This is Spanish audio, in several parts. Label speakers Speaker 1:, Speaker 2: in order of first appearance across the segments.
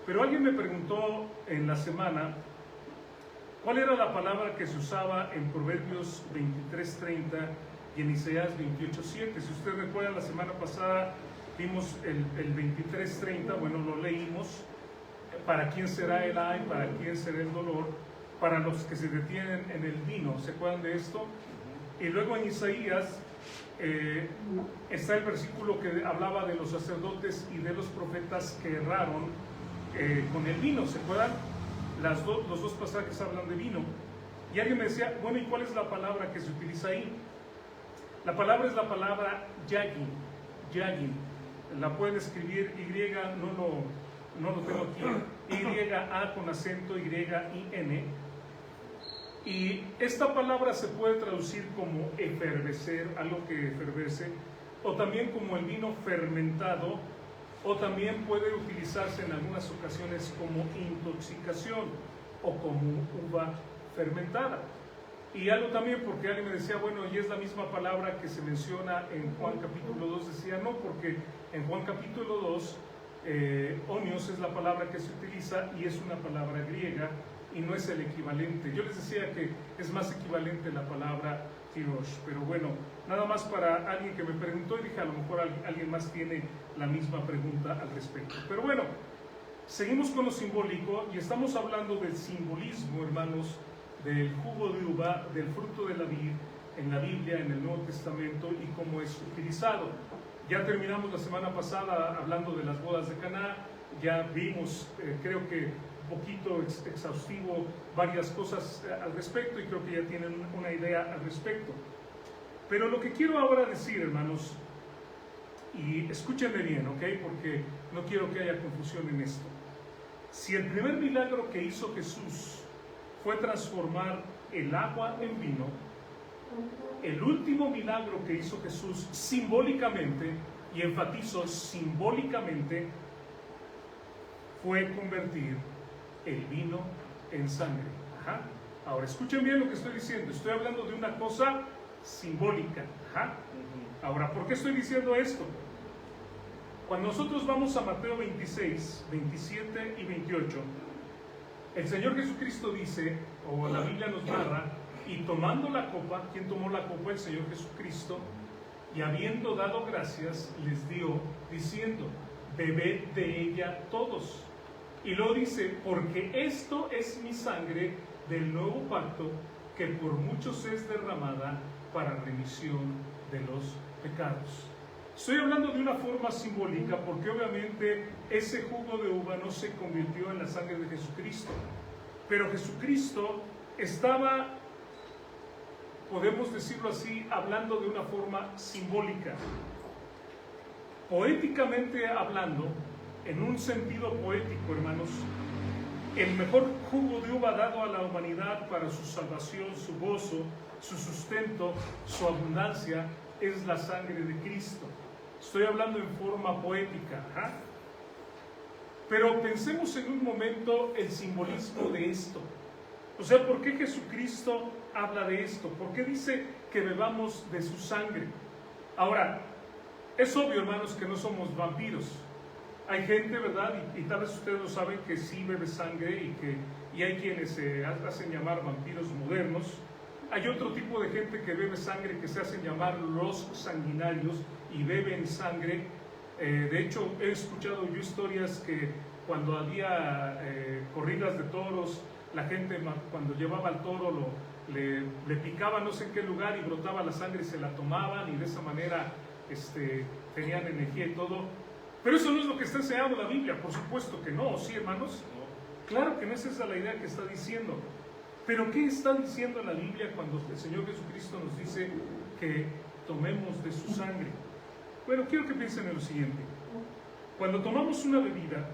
Speaker 1: Pero alguien me preguntó en la semana cuál era la palabra que se usaba en Proverbios 23:30 y en Isaías 28:7. Si usted recuerda, la semana pasada vimos el 23:30, bueno, lo leímos. ¿Para quién será el ay? ¿Para quién será el dolor? Para los que se detienen en el vino. ¿Se acuerdan de esto? Y luego en Isaías está el versículo que hablaba de los sacerdotes y de los profetas que erraron con el vino. ¿Se acuerdan? Los dos pasajes hablan de vino. Y alguien me decía, bueno, ¿y cuál es la palabra que se utiliza ahí? La palabra es la palabra yagin. Yagin. La pueden escribir Y, no lo tengo aquí, Y-A con acento Y-I-N. Y esta palabra se puede traducir como efervecer, algo que efervece, o también como el vino fermentado, o también puede utilizarse en algunas ocasiones como intoxicación o como uva fermentada. Y algo también, porque alguien me decía, bueno, y es la misma palabra que se menciona en Juan capítulo 2, decía, no, porque en Juan capítulo 2, onios es la palabra que se utiliza y es una palabra griega y no es el equivalente. Yo les decía que es más equivalente la palabra tirosh, pero bueno, nada más para alguien que me preguntó y dije, a lo mejor alguien más tiene la misma pregunta al respecto. Pero bueno, seguimos con lo simbólico y estamos hablando del simbolismo, hermanos, del jugo de uva, del fruto de la vid en la Biblia, en el Nuevo Testamento y cómo es utilizado. Ya terminamos la semana pasada hablando de las bodas de Caná, ya vimos, creo que un poquito exhaustivo, varias cosas al respecto y creo que ya tienen una idea al respecto. Pero lo que quiero ahora decir, hermanos, y escúchenme bien, ¿ok? Porque no quiero que haya confusión en esto. Si el primer milagro que hizo Jesús fue transformar el agua en vino, el último milagro que hizo Jesús simbólicamente, y enfatizo simbólicamente, fue convertir el vino en sangre. Ajá. Ahora escuchen bien lo que estoy diciendo, estoy hablando de una cosa simbólica. Ajá. Ahora, ¿por qué estoy diciendo esto? Cuando nosotros vamos a Mateo 26, 27 y 28, el Señor Jesucristo dice, o la Biblia nos narra, y tomando la copa, ¿quién tomó la copa? El Señor Jesucristo, y habiendo dado gracias, les dio, diciendo, bebed de ella todos. Y luego dice, porque esto es mi sangre del nuevo pacto, que por muchos es derramada para remisión de los pecados. Estoy hablando de una forma simbólica porque obviamente ese jugo de uva no se convirtió en la sangre de Jesucristo, pero Jesucristo estaba, podemos decirlo así, hablando de una forma simbólica. Poéticamente hablando, en un sentido poético, hermanos, el mejor jugo de uva dado a la humanidad para su salvación, su gozo, su sustento, su abundancia, es la sangre de Cristo. Estoy hablando en forma poética. ¿Ah? Pero pensemos en un momento el simbolismo de esto. O sea, ¿por qué Jesucristo habla de esto? ¿Por qué dice que bebamos de su sangre? Ahora, es obvio, hermanos, que no somos vampiros. Hay gente, ¿verdad? Y tal vez ustedes lo saben, que sí bebe sangre y hay quienes se hacen llamar vampiros modernos. Hay otro tipo de gente que bebe sangre que se hacen llamar los sanguinarios y beben sangre. De hecho, he escuchado yo historias que cuando había corridas de toros, la gente cuando llevaba al toro le picaba no sé en qué lugar y brotaba la sangre y se la tomaban y de esa manera tenían energía y todo. Pero eso no es lo que está enseñando la Biblia, por supuesto que no, ¿sí, hermanos? Claro que no es esa la idea que está diciendo. Pero ¿qué está diciendo la Biblia cuando el Señor Jesucristo nos dice que tomemos de su sangre? Bueno, quiero que piensen en lo siguiente. Cuando tomamos una bebida,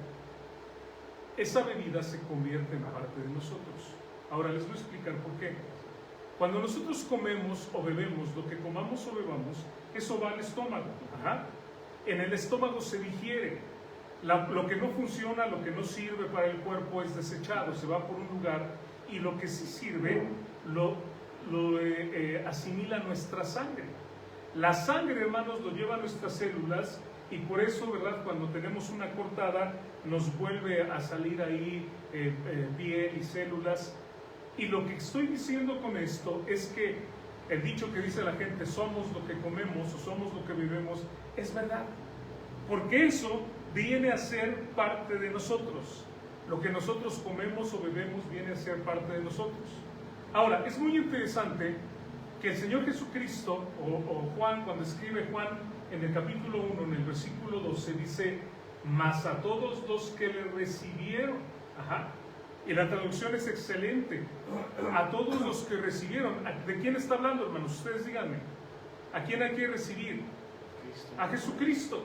Speaker 1: esa bebida se convierte en parte de nosotros. Ahora les voy a explicar por qué. Cuando nosotros comemos o bebemos, lo que comamos o bebamos, eso va al estómago. Ajá. En el estómago se digiere. Lo que no funciona, lo que no sirve para el cuerpo es desechado, se va por un lugar, y lo que sí sirve lo asimila nuestra sangre. La sangre, hermanos, lo lleva a nuestras células y por eso, ¿verdad?, cuando tenemos una cortada nos vuelve a salir ahí piel y células. Y lo que estoy diciendo con esto es que el dicho que dice la gente, somos lo que comemos o somos lo que vivimos, es verdad, porque eso viene a ser parte de nosotros. Lo que nosotros comemos o bebemos viene a ser parte de nosotros. Ahora, es muy interesante que el Señor Jesucristo, o Juan, cuando escribe Juan en el capítulo 1, en el versículo 12, dice, mas a todos los que le recibieron, y la traducción es excelente, a todos los que recibieron. ¿De quién está hablando, hermanos? Ustedes díganme, ¿a quién hay que recibir? A Jesucristo,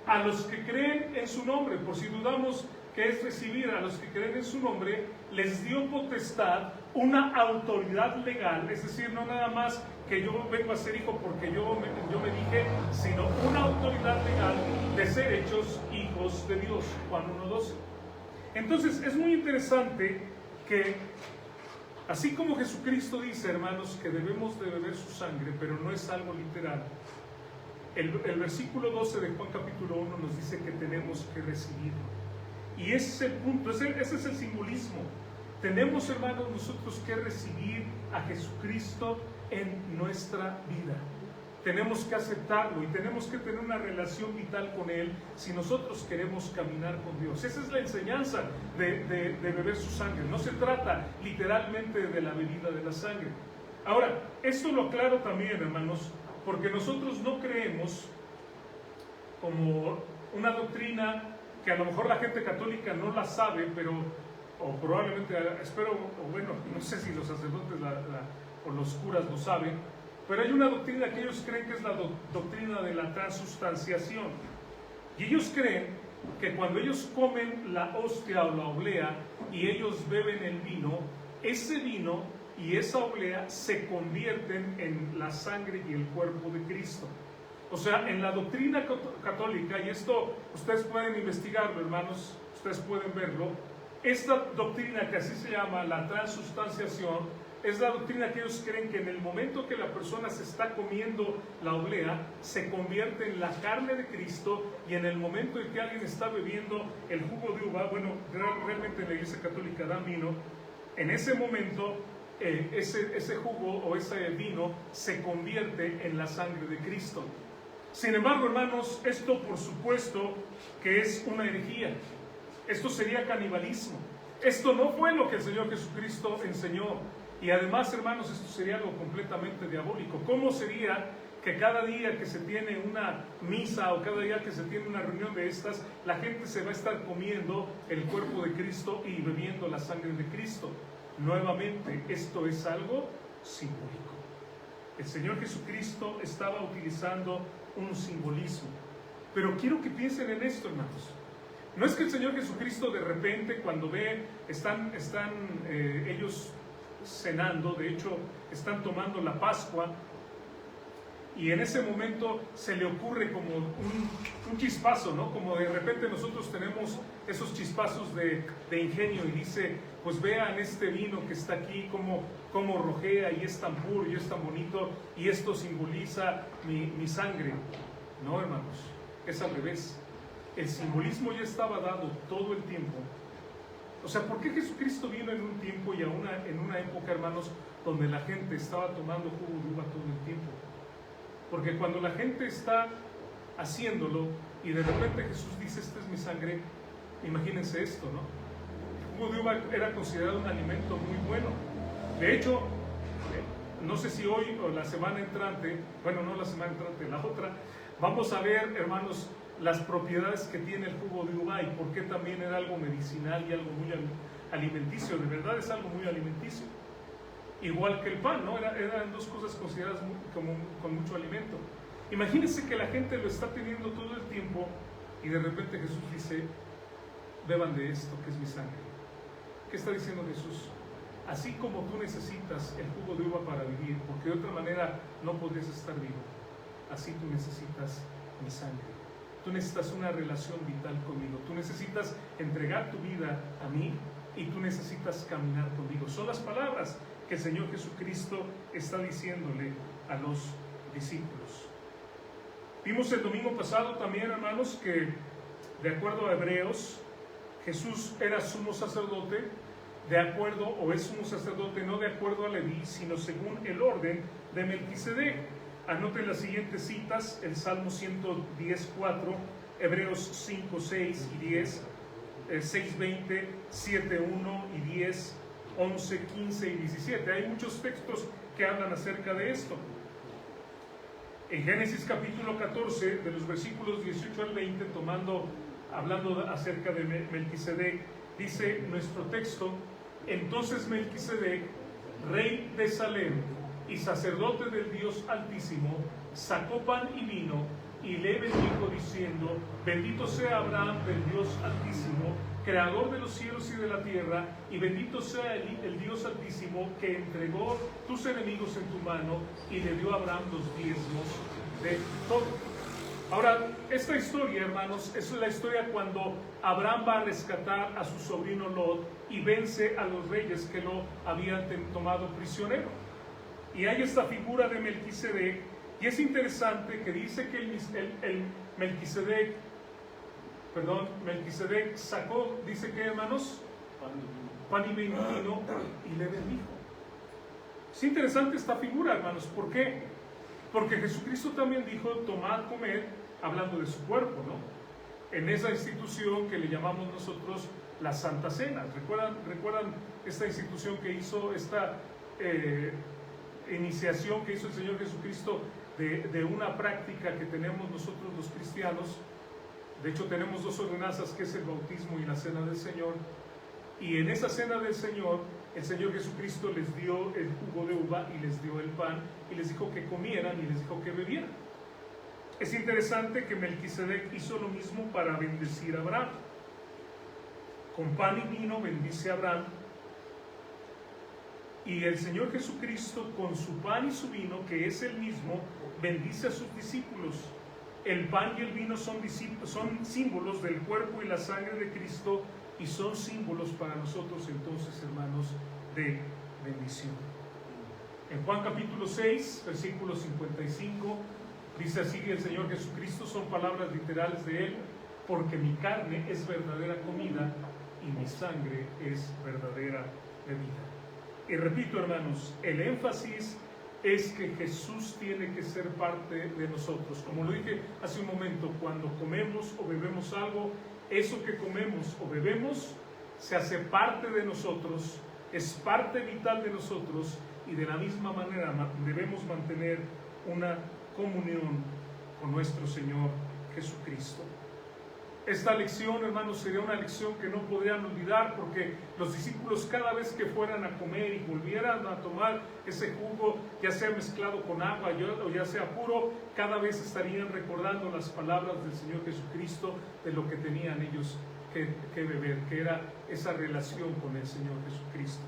Speaker 1: a los que creen en su nombre. Por si dudamos que es recibir, a los que creen en su nombre, les dio potestad, una autoridad legal, es decir, no nada más que yo vengo a ser hijo porque yo me dije, sino una autoridad legal de ser hechos hijos de Dios. Juan 1:12. Entonces es muy interesante que, así como Jesucristo dice, hermanos, que debemos de beber su sangre, pero no es algo literal, el versículo 12 de Juan capítulo 1 nos dice que tenemos que recibirlo. Y ese es el punto, ese es el simbolismo. Tenemos, hermanos, nosotros que recibir a Jesucristo en nuestra vida. Tenemos que aceptarlo y tenemos que tener una relación vital con Él si nosotros queremos caminar con Dios. Esa es la enseñanza de beber su sangre. No se trata literalmente de la bebida de la sangre. Ahora, esto lo aclaro también, hermanos, porque nosotros no creemos como una doctrina que a lo mejor la gente católica no la sabe, pero, o probablemente, espero, o bueno, no sé si los sacerdotes o los curas lo saben, pero hay una doctrina que ellos creen que es la doctrina de la transustanciación. Y ellos creen que cuando ellos comen la hostia o la oblea y ellos beben el vino, ese vino y esa oblea se convierten en la sangre y el cuerpo de Cristo. O sea, en la doctrina católica, y esto ustedes pueden investigarlo, hermanos, ustedes pueden verlo, esta doctrina que así se llama la transustanciación, es la doctrina que ellos creen que en el momento que la persona se está comiendo la oblea, se convierte en la carne de Cristo, y en el momento en que alguien está bebiendo el jugo de uva, bueno, realmente en la Iglesia Católica dan vino, en ese momento ese jugo o ese vino se convierte en la sangre de Cristo. Sin embargo, hermanos, esto por supuesto que es una herejía. Esto sería canibalismo. Esto no fue lo que el Señor Jesucristo enseñó. Y además, hermanos, esto sería algo completamente diabólico. ¿Cómo sería que cada día que se tiene una misa o cada día que se tiene una reunión de estas, la gente se va a estar comiendo el cuerpo de Cristo y bebiendo la sangre de Cristo? Nuevamente, esto es algo simbólico. El Señor Jesucristo estaba utilizando un simbolismo. Pero quiero que piensen en esto, hermanos. No es que el Señor Jesucristo de repente, cuando están ellos cenando, de hecho están tomando la Pascua, y en ese momento se le ocurre como un chispazo, ¿no? Como de repente nosotros tenemos esos chispazos de ingenio, y dice, pues vean este vino que está aquí, como rojea y es tan puro y es tan bonito, y esto simboliza mi sangre. No, hermanos, es al revés. El simbolismo ya estaba dado todo el tiempo. O sea, ¿por qué Jesucristo vino en un tiempo y en una época, hermanos, donde la gente estaba tomando jugo de uva todo el tiempo? Porque cuando la gente está haciéndolo y de repente Jesús dice, esta es mi sangre, imagínense esto, ¿no? El jugo de uva era considerado un alimento muy bueno. De hecho, no sé si hoy o la semana entrante, bueno, no la semana entrante, la otra, vamos a ver, hermanos, las propiedades que tiene el jugo de uva y por qué también era algo medicinal y algo muy alimenticio. De verdad es algo muy alimenticio. Igual que el pan, ¿no? Eran dos cosas consideradas con mucho alimento. Imagínense que la gente lo está teniendo todo el tiempo y de repente Jesús dice, beban de esto que es mi sangre. ¿Qué está diciendo Jesús? Así como tú necesitas el jugo de uva para vivir, porque de otra manera no podrías estar vivo, así tú necesitas mi sangre. Tú necesitas una relación vital conmigo. Tú necesitas entregar tu vida a mí y tú necesitas caminar conmigo. Son las palabras que el Señor Jesucristo está diciéndole a los discípulos. Vimos el domingo pasado también, hermanos, que de acuerdo a Hebreos, Jesús era sumo sacerdote, de acuerdo, o es sumo sacerdote no de acuerdo a Leví, sino según el orden de Melquisedec. Anoten las siguientes citas: el Salmo 110:4, Hebreos 5:6 y 10, 6:20, 7:1 y 10, 11, 15 y 17. Hay muchos textos que hablan acerca de esto. En Génesis capítulo 14, de los versículos 18 al 20, hablando acerca de Melquisedec, dice nuestro texto: entonces Melquisedec, rey de Salem y sacerdote del Dios Altísimo, sacó pan y vino y le bendijo diciendo: bendito sea Abraham del Dios Altísimo, creador de los cielos y de la tierra, y bendito sea el Dios Altísimo que entregó tus enemigos en tu mano y le dio a Abraham los diezmos de todo. Ahora, esta historia, hermanos, es la historia cuando Abraham va a rescatar a su sobrino Lot y vence a los reyes que lo habían tomado prisionero. Y hay esta figura de Melquisedec, y es interesante que dice que Melquisedec sacó, dice que, hermanos, pan y vino y le bendijo. Es interesante esta figura, hermanos. ¿Por qué? Porque Jesucristo también dijo: tomad, comed, hablando de su cuerpo, ¿no? En esa institución que le llamamos nosotros la Santa Cena. ¿Recuerdan esta institución que hizo, esta iniciación que hizo el Señor Jesucristo de una práctica que tenemos nosotros los cristianos? De hecho, tenemos dos ordenanzas, que es el bautismo y la Cena del Señor. Y en esa Cena del Señor, el Señor Jesucristo les dio el jugo de uva y les dio el pan y les dijo que comieran y les dijo que bebieran. Es interesante que Melquisedec hizo lo mismo para bendecir a Abraham. Con pan y vino bendice a Abraham, y el Señor Jesucristo, con su pan y su vino, que es el mismo, bendice a sus discípulos. El pan y el vino son símbolos del cuerpo y la sangre de Cristo, y son símbolos para nosotros entonces, hermanos, de bendición. En Juan capítulo 6, versículo 55, dice así el Señor Jesucristo, son palabras literales de Él: porque mi carne es verdadera comida y mi sangre es verdadera bebida. Y repito, hermanos, el énfasis es que Jesús tiene que ser parte de nosotros. Como lo dije hace un momento, cuando comemos o bebemos algo, eso que comemos o bebemos se hace parte de nosotros, es parte vital de nosotros, y de la misma manera debemos mantener una comunión con nuestro Señor Jesucristo. Esta lección, hermanos, sería una lección que no podrían olvidar, porque los discípulos, cada vez que fueran a comer y volvieran a tomar ese jugo, ya sea mezclado con agua o ya sea puro, cada vez estarían recordando las palabras del Señor Jesucristo, de lo que tenían ellos que beber, que era esa relación con el Señor Jesucristo.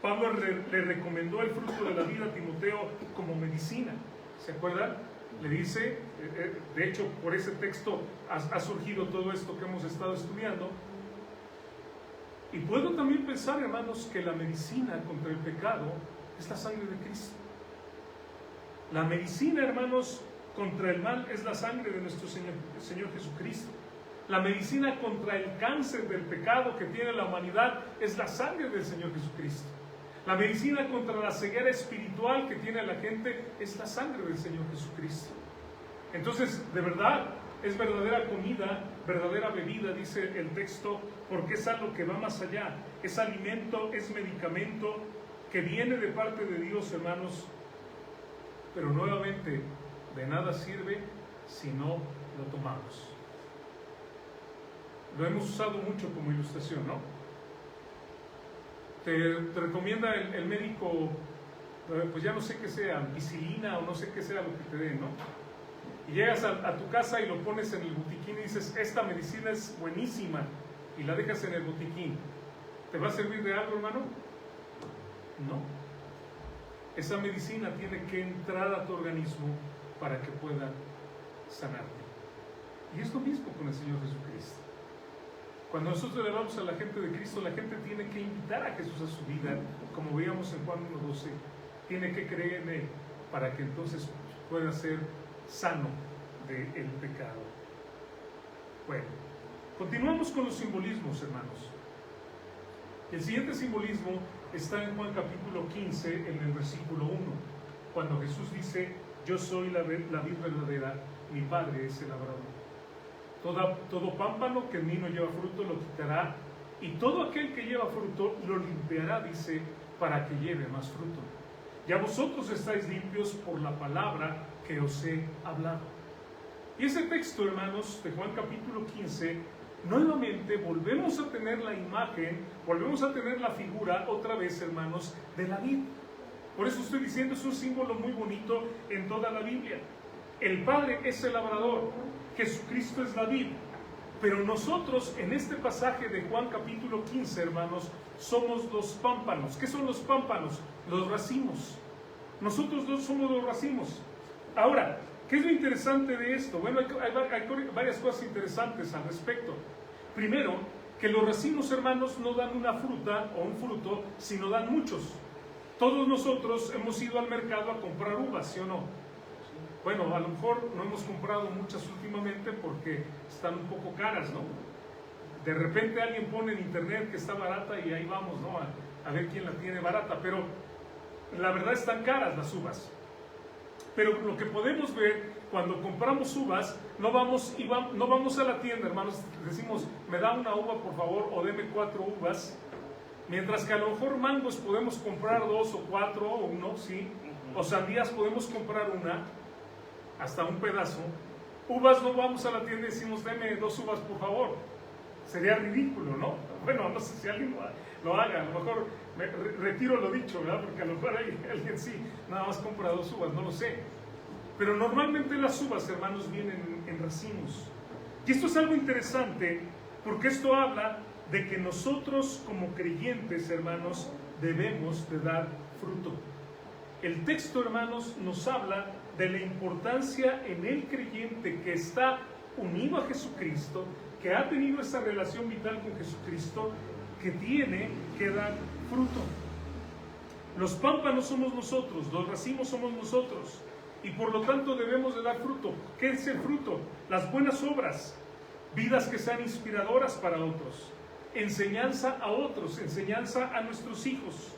Speaker 1: Pablo le recomendó el fruto de la vida a Timoteo como medicina. ¿Se acuerdan? Le dice, de hecho, por ese texto ha surgido todo esto que hemos estado estudiando. Y puedo también pensar, hermanos, que la medicina contra el pecado es la sangre de Cristo. La medicina, hermanos, contra el mal es la sangre de nuestro Señor Jesucristo. La medicina contra el cáncer del pecado que tiene la humanidad es la sangre del Señor Jesucristo. La medicina contra la ceguera espiritual que tiene la gente es la sangre del Señor Jesucristo. Entonces, de verdad, es verdadera comida, verdadera bebida, dice el texto, porque es algo que va más allá. Es alimento, es medicamento que viene de parte de Dios, hermanos. Pero nuevamente, de nada sirve si no lo tomamos. Lo hemos usado mucho como ilustración, ¿no? Te recomienda el médico, pues ya no sé qué sea, ampicilina o no sé qué sea lo que te den, ¿no? Y llegas a tu casa y lo pones en el botiquín y dices: esta medicina es buenísima, y la dejas en el botiquín. ¿Te va a servir de algo, hermano? No. Esa medicina tiene que entrar a tu organismo para que pueda sanarte. Y es lo mismo con el Señor Jesucristo. Cuando nosotros le hablamos a la gente de Cristo, la gente tiene que invitar a Jesús a su vida, como veíamos en Juan 1:12. Tiene que creer en Él para que entonces pueda ser sano del pecado. Bueno, continuamos con los simbolismos, hermanos. El siguiente simbolismo está en Juan capítulo 15, en el versículo 1, cuando Jesús dice: yo soy la vid verdadera, mi Padre es el labrador. Todo pámpano que en mí no lleva fruto lo quitará, y todo aquel que lleva fruto lo limpiará, dice, para que lleve más fruto. Ya vosotros estáis limpios por la palabra que os he hablado. Y ese texto, hermanos, de Juan capítulo 15, nuevamente volvemos a tener la imagen, volvemos a tener la figura otra vez, hermanos, de la vid. Por eso estoy diciendo, es un símbolo muy bonito en toda la Biblia. El Padre es el labrador, Jesucristo es la vid. Pero nosotros, en este pasaje de Juan capítulo 15, hermanos, somos los pámpanos. ¿Qué son los pámpanos? Los racimos. Nosotros dos somos los racimos. Ahora, ¿qué es lo interesante de esto? Bueno, hay varias cosas interesantes al respecto. Primero, que los racimos, hermanos, no dan una fruta o un fruto, sino dan muchos. Todos nosotros hemos ido al mercado a comprar uvas, ¿sí o no? Bueno, a lo mejor no hemos comprado muchas últimamente porque están un poco caras, ¿no? De repente alguien pone en internet que está barata y ahí vamos, ¿no? A ver quién la tiene barata, pero la verdad están caras las uvas. Pero lo que podemos ver cuando compramos uvas, no vamos a la tienda, hermanos, decimos, me da una uva por favor, o deme 4 uvas, mientras que a lo mejor mangos podemos comprar 2 o 4 o 1, ¿sí? O sandías podemos comprar una, hasta un pedazo. Uvas no vamos a la tienda y decimos, deme 2 uvas por favor. Sería ridículo, ¿no? Bueno, no sé si alguien lo haga, a lo mejor retiro lo dicho, ¿verdad? Porque a lo mejor alguien sí, nada más compra 2 uvas, no lo sé. Pero normalmente las uvas, hermanos, vienen en racimos. Y esto es algo interesante, porque esto habla de que nosotros como creyentes, hermanos, debemos de dar fruto. El texto, hermanos, nos habla de la importancia en el creyente que está unido a Jesucristo, que ha tenido esa relación vital con Jesucristo, que tiene que dar fruto. Los pámpanos somos nosotros, los racimos somos nosotros, y por lo tanto debemos de dar fruto. ¿Qué es el fruto? Las buenas obras, vidas que sean inspiradoras para otros, enseñanza a otros, enseñanza a nuestros hijos.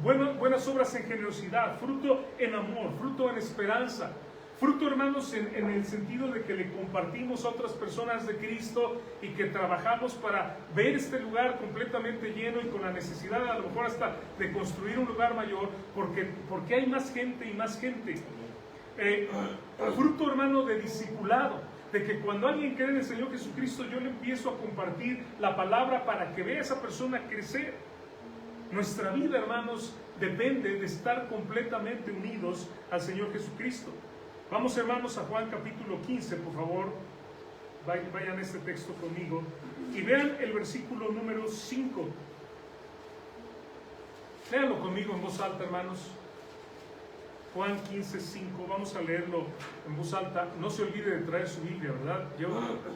Speaker 1: Buenas obras en generosidad, fruto en amor, fruto en esperanza, fruto, hermanos, en el sentido de que le compartimos a otras personas de Cristo y que trabajamos para ver este lugar completamente lleno y con la necesidad a lo mejor hasta de construir un lugar mayor, porque hay más gente y más gente. Fruto, hermano, de discipulado, de que cuando alguien cree en el Señor Jesucristo, yo le empiezo a compartir la palabra para que vea a esa persona crecer. Nuestra vida, hermanos, depende de estar completamente unidos al Señor Jesucristo. Vamos, hermanos, a Juan capítulo 15, por favor. Vayan a este texto conmigo y vean el versículo número 5. Léanlo conmigo en voz alta, hermanos. Juan 15, 5. Vamos a leerlo en voz alta. No se olvide de traer su Biblia, ¿verdad? Yo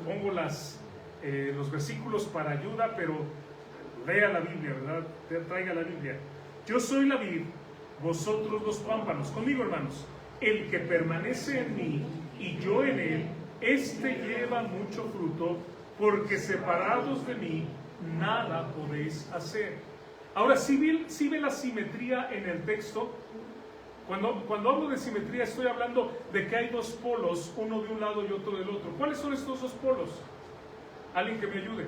Speaker 1: pongo los versículos para ayuda, pero lea la Biblia, ¿verdad? Traiga la Biblia. Yo soy la vid, vosotros los pámpanos. Conmigo, hermanos. El que permanece en mí y yo en él, este lleva mucho fruto, porque separados de mí nada podéis hacer. Ahora, ¿sí ve la simetría en el texto? Cuando hablo de simetría, estoy hablando de que hay 2 polos, uno de un lado y otro del otro. ¿Cuáles son estos 2 polos? Alguien que me ayude.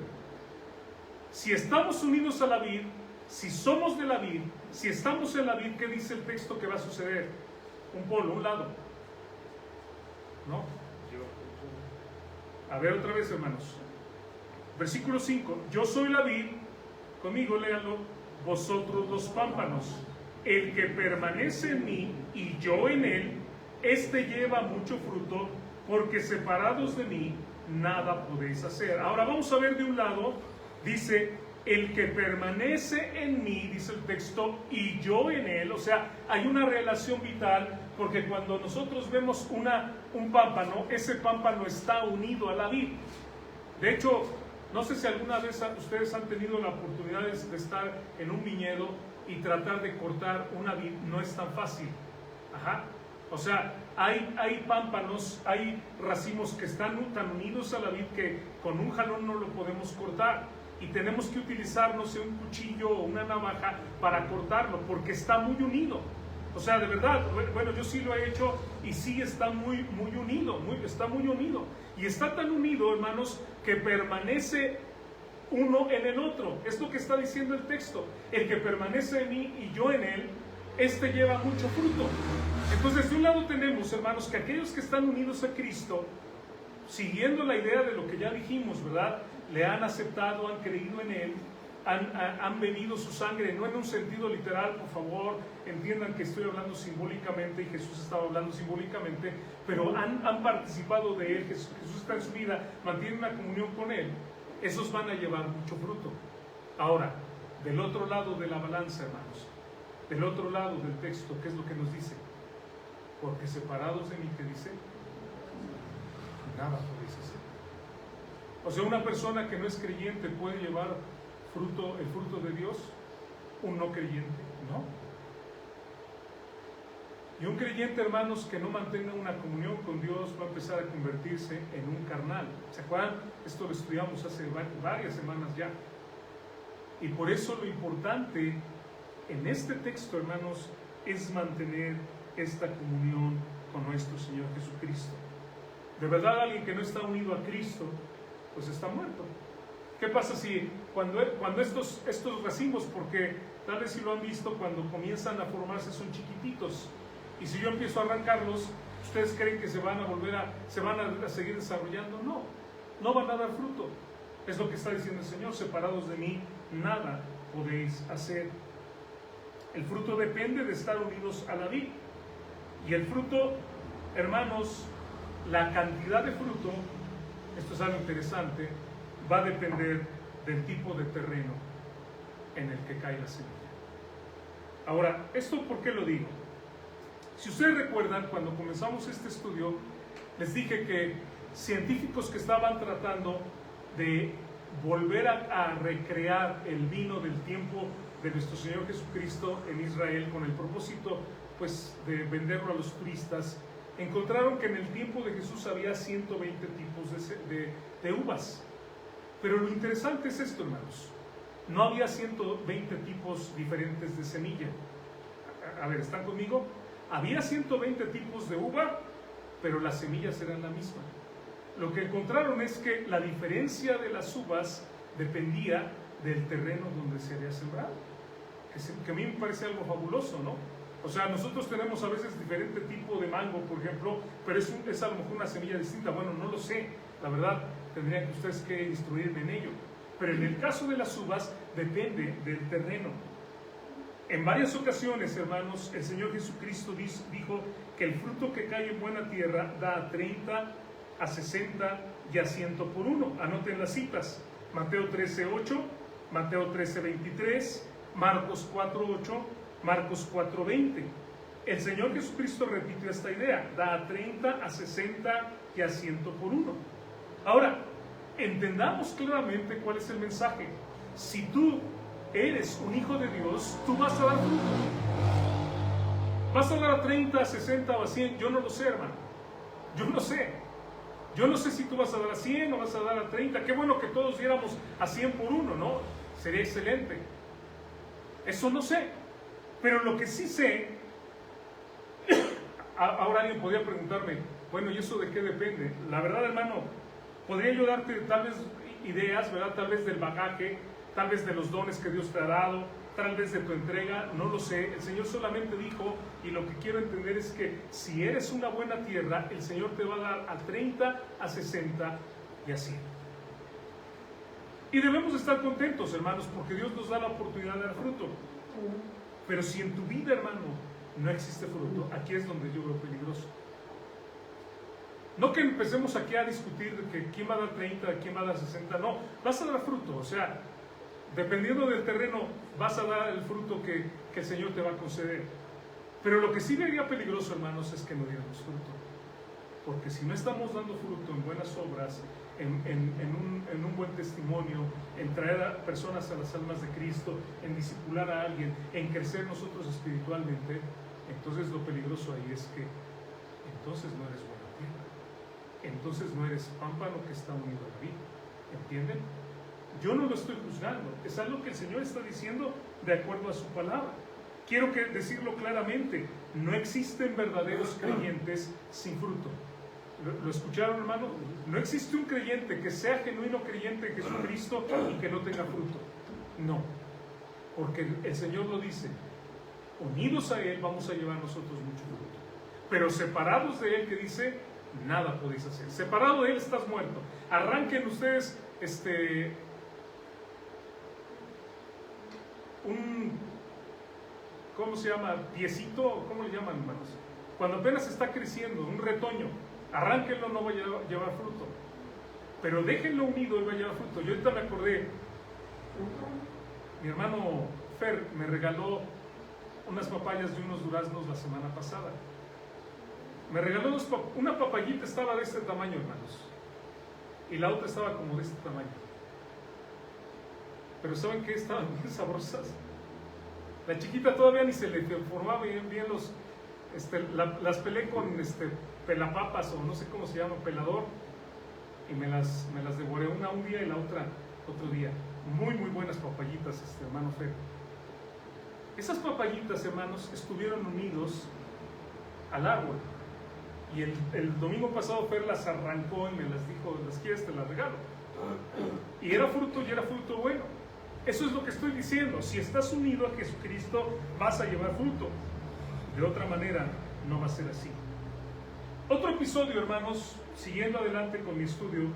Speaker 1: Si estamos unidos a la vid, si somos de la vid, si estamos en la vid, ¿qué dice el texto que va a suceder? Un polo, un lado. ¿No? A ver otra vez, hermanos. Versículo 5. Yo soy la vid, conmigo léanlo, vosotros los pámpanos. El que permanece en mí y yo en él, este lleva mucho fruto, porque separados de mí nada podéis hacer. Ahora vamos a ver de un lado. Dice, el que permanece en mí, dice el texto, y yo en él. O sea, hay una relación vital, porque cuando nosotros vemos un pámpano, ese pámpano está unido a la vid. De hecho, no sé si alguna vez ustedes han tenido la oportunidad de estar en un viñedo y tratar de cortar una vid. No es tan fácil. O sea, hay pámpanos, hay racimos que están tan unidos a la vid que con un jalón no lo podemos cortar. Y tenemos que utilizar, no sé, un cuchillo o una navaja para cortarlo, porque está muy unido. O sea, de verdad, bueno, yo sí lo he hecho y sí está muy unido, está muy unido. Y está tan unido, hermanos, que permanece uno en el otro. Es lo que está diciendo el texto. El que permanece en mí y yo en él, este lleva mucho fruto. Entonces, de un lado tenemos, hermanos, que aquellos que están unidos a Cristo, siguiendo la idea de lo que ya dijimos, ¿verdad? Le han aceptado, han creído en Él, han bebido su sangre, no en un sentido literal, por favor, entiendan que estoy hablando simbólicamente y Jesús estaba hablando simbólicamente, pero han participado de Él, Jesús está en su vida, mantienen una comunión con Él, esos van a llevar mucho fruto. Ahora, del otro lado de la balanza, hermanos, del otro lado del texto, ¿qué es lo que nos dice? Porque separados de mí, ¿qué dice? Nada podéis hacer. O sea, una persona que no es creyente puede llevar el fruto de Dios, un no creyente, ¿no? Y un creyente, hermanos, que no mantenga una comunión con Dios va a empezar a convertirse en un carnal. ¿Se acuerdan? Esto lo estudiamos hace varias semanas ya. Y por eso lo importante en este texto, hermanos, es mantener esta comunión con nuestro Señor Jesucristo. De verdad, alguien que no está unido a Cristo, pues está muerto. ¿Qué pasa si cuando estos racimos, porque tal vez si lo han visto, cuando comienzan a formarse son chiquititos, y si yo empiezo a arrancarlos, ¿ustedes creen que se van a seguir desarrollando? No, no van a dar fruto. Es lo que está diciendo el Señor: separados de mí, nada podéis hacer. El fruto depende de estar unidos a la vid. Y el fruto, hermanos, la cantidad de fruto, esto es algo interesante, va a depender del tipo de terreno en el que cae la semilla. Ahora, ¿esto por qué lo digo? Si ustedes recuerdan, cuando comenzamos este estudio, les dije que científicos que estaban tratando de volver a recrear el vino del tiempo de nuestro Señor Jesucristo en Israel, con el propósito, pues, de venderlo a los turistas, encontraron que en el tiempo de Jesús había 120 tipos de uvas. Pero lo interesante es esto, hermanos: no había 120 tipos diferentes de semilla. A ver, ¿están conmigo? Había 120 tipos de uva, pero las semillas eran la misma. Lo que encontraron es que la diferencia de las uvas dependía del terreno donde se había sembrado, que a mí me parece algo fabuloso, ¿no? O sea, nosotros tenemos a veces diferente tipo de mango, por ejemplo, pero es a lo mejor una semilla distinta. Bueno, no lo sé, la verdad, tendrían que ustedes que instruirme en ello. Pero en el caso de las uvas, depende del terreno. En varias ocasiones, hermanos, el Señor Jesucristo dijo que el fruto que cae en buena tierra da a 30, a 60 y a 100 por uno. Anoten las citas: Mateo 13:8, Mateo 13:23, Marcos 4:8, Marcos 4:20. El Señor Jesucristo repitió esta idea: da a 30, a 60 y a 100 por uno. Ahora, entendamos claramente cuál es el mensaje. Si tú eres un hijo de Dios, tú vas a dar fruto. ¿Vas a dar a 30, a 60 o a 100? Yo no lo sé, hermano. Yo no sé. Yo no sé si tú vas a dar a 100 o vas a dar a 30. Qué bueno que todos diéramos a 100 por uno, ¿no? Sería excelente. Eso no sé. Pero lo que sí sé, ahora alguien podría preguntarme, bueno, ¿y eso de qué depende? La verdad, hermano, podría yo darte tal vez ideas, ¿verdad? Tal vez del bagaje, tal vez de los dones que Dios te ha dado, tal vez de tu entrega, no lo sé. El Señor solamente dijo, y lo que quiero entender es que si eres una buena tierra, el Señor te va a dar a 30, a 60 y a 100. Y debemos estar contentos, hermanos, porque Dios nos da la oportunidad de dar fruto. Pero si en tu vida, hermano, no existe fruto, aquí es donde yo veo peligroso. No que empecemos aquí a discutir de que quién va a dar 30, quién va a dar 60, no, vas a dar fruto. O sea, dependiendo del terreno, vas a dar el fruto que el Señor te va a conceder. Pero lo que sí vería peligroso, hermanos, es que no diéramos fruto. Porque si no estamos dando fruto en buenas obras, en un buen testimonio, en traer a personas a las almas de Cristo, en discipular a alguien, en crecer nosotros espiritualmente, entonces lo peligroso ahí es que entonces no eres buena tierra. Entonces no eres pámpano que está unido a la vid. ¿Entienden? Yo no lo estoy juzgando, es algo que el Señor está diciendo de acuerdo a su palabra. Quiero decirlo claramente, no existen verdaderos creyentes sin fruto. ¿Lo escucharon, hermano? No existe un creyente que sea genuino creyente en Jesucristo y que no tenga fruto. No, porque el Señor lo dice, unidos a Él vamos a llevar nosotros mucho fruto. Pero separados de Él, que dice, nada podéis hacer. Separado de Él estás muerto. Arranquen ustedes ¿cómo se llama? Piecito, ¿cómo le llaman, hermanos? Cuando apenas está creciendo, un retoño, arránquenlo, no va a llevar fruto. Pero déjenlo unido y va a llevar fruto. Yo ahorita me acordé, mi hermano Fer me regaló unas papayas y unos duraznos la semana pasada. Me regaló una papayita, estaba de este tamaño, hermanos, y la otra estaba como de este tamaño. Pero ¿saben qué? Estaban bien sabrosas. La chiquita todavía ni se le formaba bien los... las pelé con pelapapas, o no sé cómo se llama, pelador, y me las devoré una un día y la otra otro día. Muy buenas papayitas, hermano Fer. Esas papayitas, hermanos, estuvieron unidos al árbol. Y el domingo pasado Fer las arrancó y me las dijo, ¿las quieres? Te las regalo. Y era fruto bueno. Eso es lo que estoy diciendo. Si estás unido a Jesucristo, vas a llevar fruto. De otra manera, no va a ser así. Otro episodio, hermanos, siguiendo adelante con mi estudio,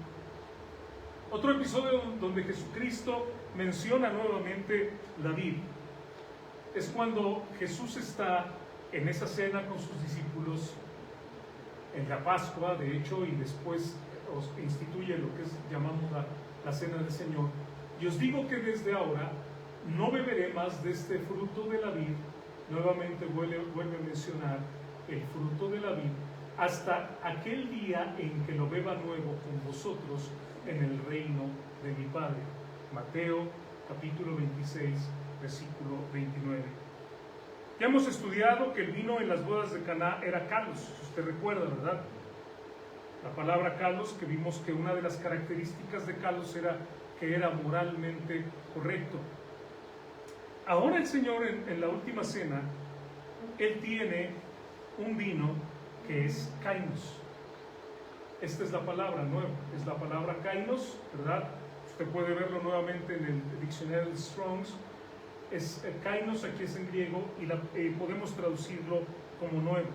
Speaker 1: otro episodio donde Jesucristo menciona nuevamente la vid, es cuando Jesús está en esa cena con sus discípulos en la Pascua, de hecho, y después instituye lo que llamamos la cena del Señor. Y os digo que desde ahora no beberé más de este fruto de la vid. Nuevamente vuelve a mencionar el fruto de la vid, hasta aquel día en que lo beba nuevo con vosotros en el reino de mi Padre. Mateo capítulo 26, versículo 29. Ya hemos estudiado que el vino en las bodas de Caná era kalos, si usted recuerda, ¿verdad? La palabra kalos, que vimos que una de las características de kalos era que era moralmente correcto. Ahora el Señor en la última cena, Él tiene un vino que es kainos. Esta es la palabra nueva, es la palabra kainos, ¿verdad? Usted puede verlo nuevamente en el diccionario de Strong's. Es kainos, aquí es en griego, y podemos traducirlo como nuevo.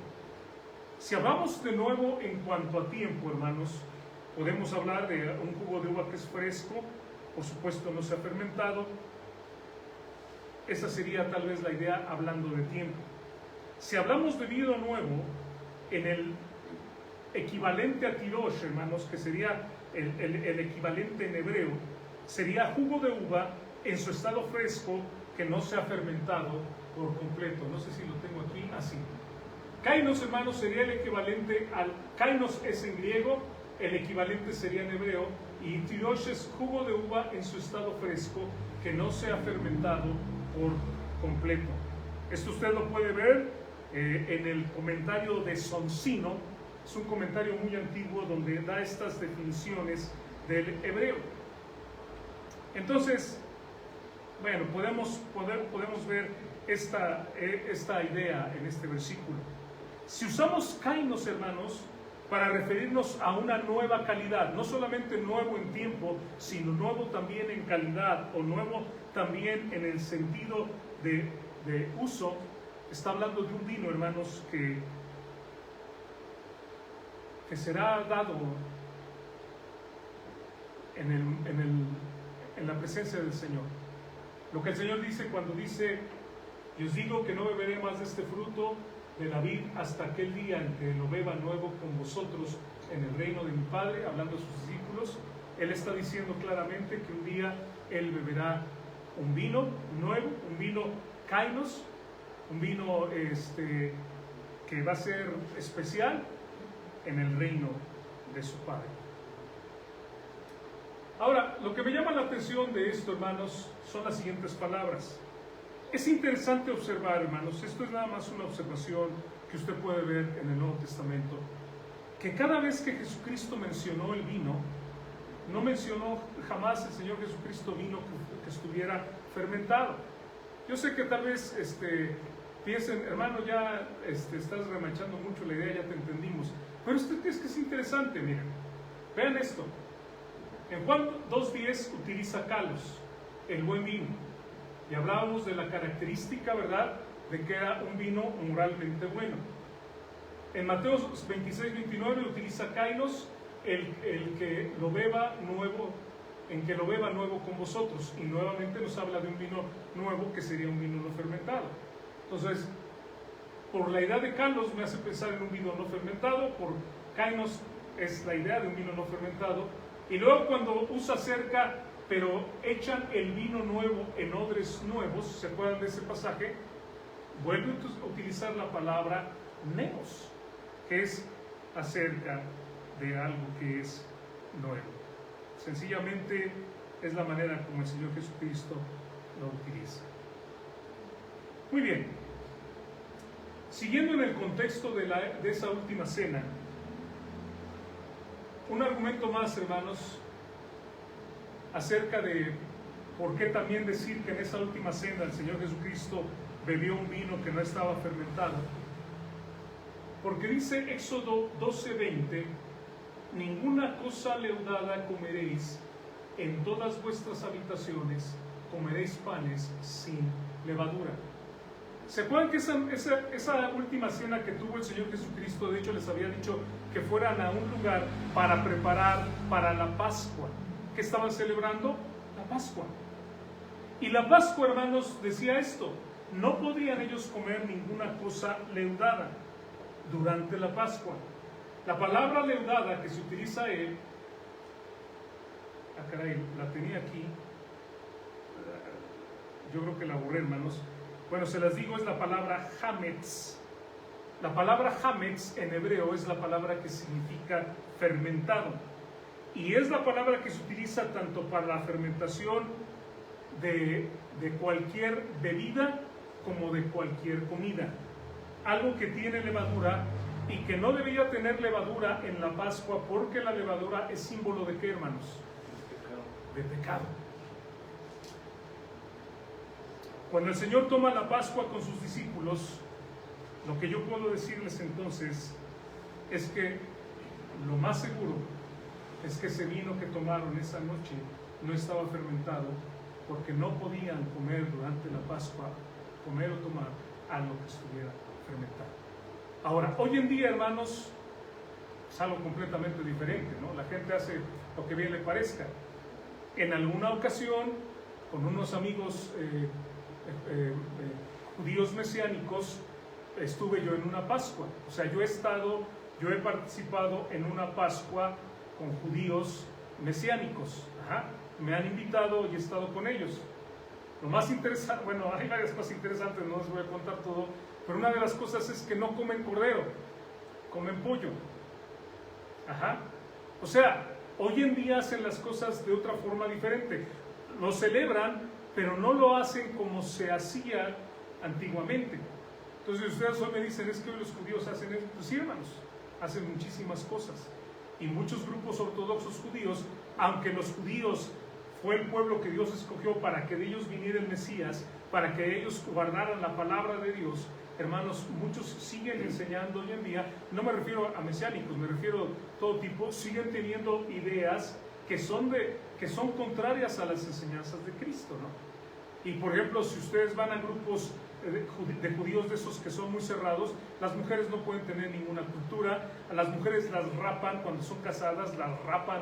Speaker 1: Si hablamos de nuevo en cuanto a tiempo, hermanos, podemos hablar de un jugo de uva que es fresco, por supuesto no se ha fermentado. Esa sería tal vez la idea hablando de tiempo. Si hablamos de vino nuevo, en el equivalente a tirosh, hermanos, que sería el equivalente en hebreo, sería jugo de uva en su estado fresco que no se ha fermentado por completo. No sé si lo tengo aquí, así. Kainos, hermanos, sería el equivalente al... Kainos es en griego, el equivalente sería en hebreo, y tirosh es jugo de uva en su estado fresco que no se ha fermentado por completo. Esto usted lo puede ver en el comentario de Soncino. Es un comentario muy antiguo donde da estas definiciones del hebreo. Entonces, bueno, podemos ver esta idea en este versículo. Si usamos kainos, hermanos, para referirnos a una nueva calidad, no solamente nuevo en tiempo, sino nuevo también en calidad, o nuevo también en el sentido de uso, está hablando de un vino, hermanos, que será dado en la presencia del Señor. Lo que el Señor dice cuando dice, y os digo que no beberé más de este fruto de la vid hasta aquel día en que lo beba nuevo con vosotros en el reino de mi Padre, hablando a sus discípulos. Él está diciendo claramente que un día Él beberá un vino nuevo, un vino kainos, un vino que va a ser especial en el reino de su Padre. Ahora, lo que me llama la atención de esto, hermanos, son las siguientes palabras. Es interesante observar, hermanos, esto es nada más una observación que usted puede ver en el Nuevo Testamento. que cada vez que Jesucristo mencionó el vino, no mencionó jamás el Señor Jesucristo vino que estuviera fermentado. Yo sé que tal vez piensen, hermano, ya estás remachando mucho la idea, ya te entendimos. Pero es que es interesante, miren. Vean esto. En Juan 2:10 utiliza kalos, el buen vino. Y hablábamos de la característica, ¿verdad?, de que era un vino moralmente bueno. En Mateo 26:29 utiliza kainos, el que lo beba nuevo, en que lo beba nuevo con vosotros. Y nuevamente nos habla de un vino nuevo que sería un vino no fermentado. Entonces, por la idea de kalos me hace pensar en un vino no fermentado, por kainos es la idea de un vino no fermentado. Y luego cuando usa cerca, pero echan el vino nuevo en odres nuevos, ¿se acuerdan de ese pasaje? Vuelve a utilizar la palabra neos, que es acerca de algo que es nuevo. Sencillamente es la manera como el Señor Jesucristo lo utiliza. Muy bien. Siguiendo en el contexto de esa última cena, un argumento más, hermanos, acerca de por qué también decir que en esa última cena el Señor Jesucristo bebió un vino que no estaba fermentado. Porque dice Éxodo 12:20, ninguna cosa leudada comeréis, en todas vuestras habitaciones comeréis panes sin levadura. ¿Se acuerdan que esa última cena que tuvo el Señor Jesucristo, de hecho les había dicho que fueran a un lugar para preparar para la Pascua? ¿Qué estaban celebrando? La Pascua. Y la Pascua, hermanos, decía esto: no podían ellos comer ninguna cosa leudada durante la Pascua. La palabra leudada que se utiliza ahí, caray, la tenía aquí, yo creo que la borré, hermanos. Bueno, se las digo, es la palabra hametz. La palabra hametz en hebreo es la palabra que significa fermentado. Y es la palabra que se utiliza tanto para la fermentación de cualquier bebida como de cualquier comida. Algo que tiene levadura y que no debía tener levadura en la Pascua, porque la levadura es símbolo de ¿qué, hermanos? De pecado. Cuando el Señor toma la Pascua con sus discípulos, lo que yo puedo decirles entonces es que lo más seguro es que ese vino que tomaron esa noche no estaba fermentado, porque no podían comer durante la Pascua, comer o tomar algo que estuviera fermentado. Ahora, hoy en día, hermanos, es algo completamente diferente, ¿no? La gente hace lo que bien le parezca. En alguna ocasión, con unos amigos judíos mesiánicos, estuve yo en una Pascua. O sea, yo he participado en una Pascua con judíos mesiánicos. Me han invitado y he estado con ellos. Lo más interesante, bueno, hay varias cosas interesantes, no les voy a contar todo, pero una de las cosas es que no comen cordero, comen pollo. O sea, hoy en día hacen las cosas de otra forma diferente. Lo celebran, pero no lo hacen como se hacía antiguamente. Entonces ustedes hoy me dicen, es que hoy los judíos hacen eso. Pues sí, hermanos, hacen muchísimas cosas. Y muchos grupos ortodoxos judíos, aunque los judíos fue el pueblo que Dios escogió para que de ellos viniera el Mesías, para que ellos guardaran la palabra de Dios, hermanos, muchos siguen enseñando hoy en día, no me refiero a mesiánicos, me refiero a todo tipo, siguen teniendo ideas que son contrarias a las enseñanzas de Cristo, ¿no? Y por ejemplo, si ustedes van a grupos de judíos de esos que son muy cerrados, las mujeres no pueden tener ninguna cultura, a las mujeres las rapan cuando son casadas, las rapan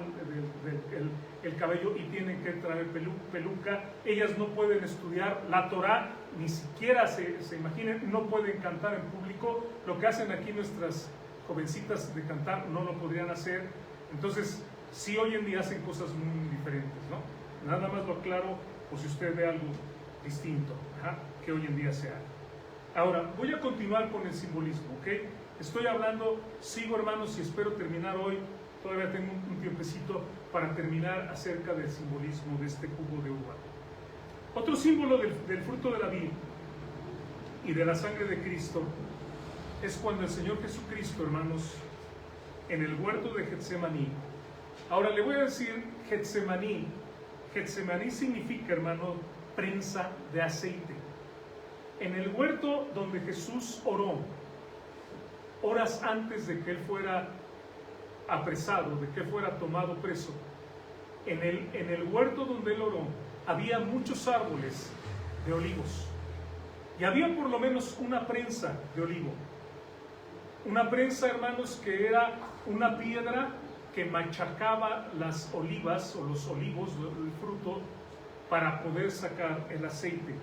Speaker 1: el cabello y tienen que traer peluca, ellas no pueden estudiar la Torá, ni siquiera se imaginen, no pueden cantar en público. Lo que hacen aquí nuestras jovencitas de cantar no lo podrían hacer. Entonces, sí, hoy en día hacen cosas muy diferentes, ¿no? Nada más lo aclaro por si usted ve algo distinto, que hoy en día se haga. Ahora, voy a continuar con el simbolismo, ¿ok? Estoy hablando, sigo, hermanos, y espero terminar hoy. Todavía tengo un tiempecito para terminar acerca del simbolismo de este jugo de uva. Otro símbolo del fruto de la vid y de la sangre de Cristo es cuando el Señor Jesucristo, hermanos, en el huerto de Getsemaní. Ahora le voy a decir, Getsemaní significa, hermano, prensa de aceite. En el huerto donde Jesús oró, horas antes de que él fuera apresado, de que fuera tomado preso, en el huerto donde él oró, había muchos árboles de olivos. Y había por lo menos una prensa de olivo. Una prensa, hermanos, que era una piedra que machacaba las olivas o los olivos, el fruto, para poder sacar el aceite.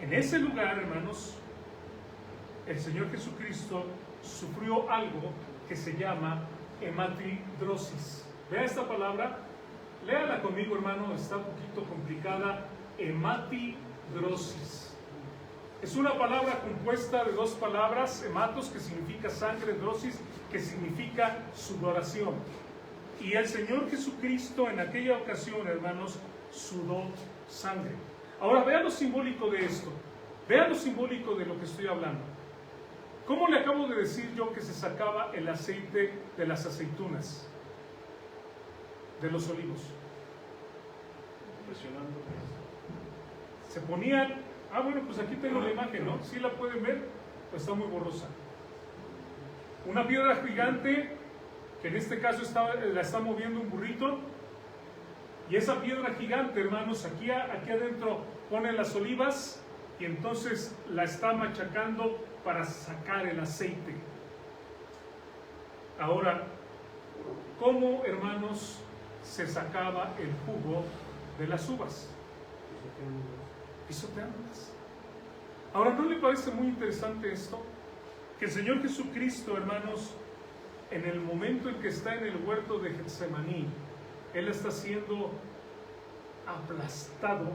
Speaker 1: En ese lugar, hermanos, el Señor Jesucristo sufrió algo que se llama hematidrosis. Vea esta palabra, léala conmigo, hermano, está un poquito complicada. Hematidrosis. Es una palabra compuesta de dos palabras, hematos, que significa sangre, drosis, que significa sudoración. Y el Señor Jesucristo en aquella ocasión, hermanos, sudó sangre. Ahora vean lo simbólico de esto, vean lo simbólico de lo que estoy hablando. ¿Cómo le acabo de decir yo que se sacaba el aceite de las aceitunas, de los olivos?
Speaker 2: Presionando.
Speaker 1: Se ponían, bueno, pues aquí tengo la imagen, ¿no? ¿Sí la pueden ver? Pues está muy borrosa. Una piedra gigante, que en este caso la está moviendo un burrito, y esa piedra gigante, hermanos, aquí adentro pone las olivas, y entonces la está machacando para sacar el aceite. Ahora, ¿cómo, hermanos, se sacaba el jugo de las uvas? Pisoteándolas. Ahora, ¿no le parece muy interesante esto? Que el Señor Jesucristo, hermanos, en el momento en que está en el huerto de Getsemaní, Él está siendo aplastado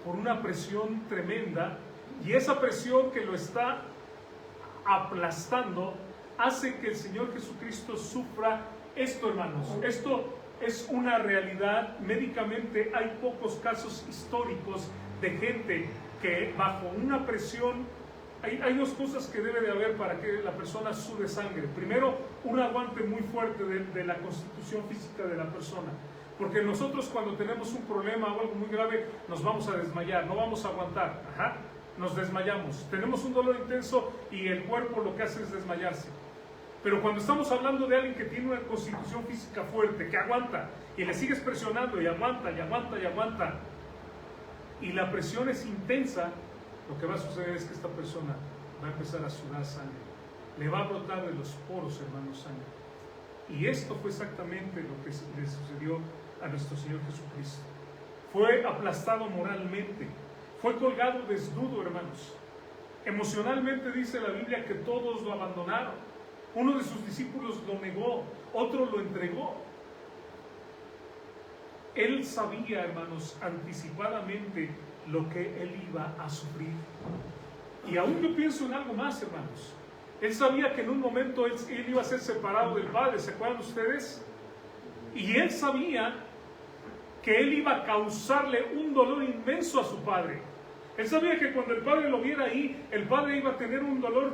Speaker 1: por una presión tremenda, y esa presión que lo está aplastando hace que el Señor Jesucristo sufra esto, hermanos. Esto es una realidad. Médicamente hay pocos casos históricos de gente que bajo una presión, hay dos cosas que debe de haber para que la persona sude sangre. Primero, un aguante muy fuerte de la constitución física de la persona. Porque nosotros cuando tenemos un problema o algo muy grave, nos vamos a desmayar, no vamos a aguantar. Nos desmayamos. Tenemos un dolor intenso y el cuerpo lo que hace es desmayarse. Pero cuando estamos hablando de alguien que tiene una constitución física fuerte, que aguanta, y le sigues presionando y aguanta, y aguanta, y aguanta, y la presión es intensa, lo que va a suceder es que esta persona va a empezar a sudar sangre. Le va a brotar de los poros, hermanos, sangre. Y esto fue exactamente lo que le sucedió a nuestro Señor Jesucristo. Fue aplastado moralmente, fue colgado desnudo, hermanos. Emocionalmente dice la Biblia que todos lo abandonaron. Uno de sus discípulos lo negó, otro lo entregó. Él sabía, hermanos, anticipadamente lo que él iba a sufrir. Y aún yo pienso en algo más, hermanos. Él sabía que en un momento él iba a ser separado del Padre, ¿se acuerdan ustedes? Y él sabía que él iba a causarle un dolor inmenso a su Padre. Él sabía que cuando el Padre lo viera ahí, el Padre iba a tener un dolor